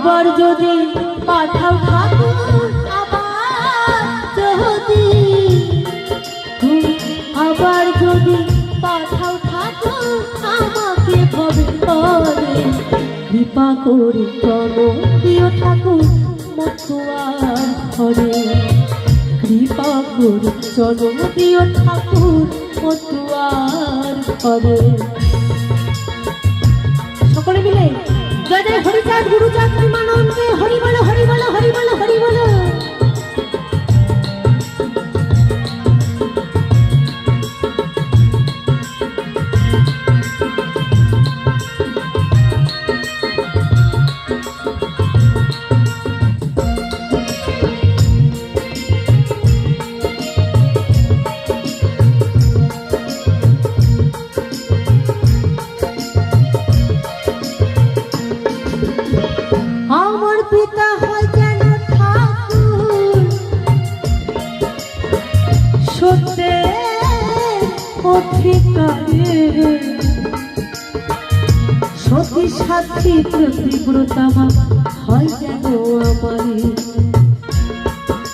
আবার যদি পাঠাও ঠাকুর, আবার যদি তুমি আবার যদি পাঠাও ঠাকুর আমাকে ভবে করে, কৃপা করে চলো দিও ঠাকুর মতুয়ার ঘরে, কৃপা করে চলো দিও ঠাকুর মতুয়ার ঘরে। সকলে মিলে জয় জয় হরিচাঁদ গুরুচাঁদ প্রেমানন্দে হরি বলো হরি বলো হরি বলো হরি বলো। আমার পিতা হয় যেন ঠাকুর, সত্যের অধিকারী, সতী সাথী তীব্রতামা হয় যেন আমারই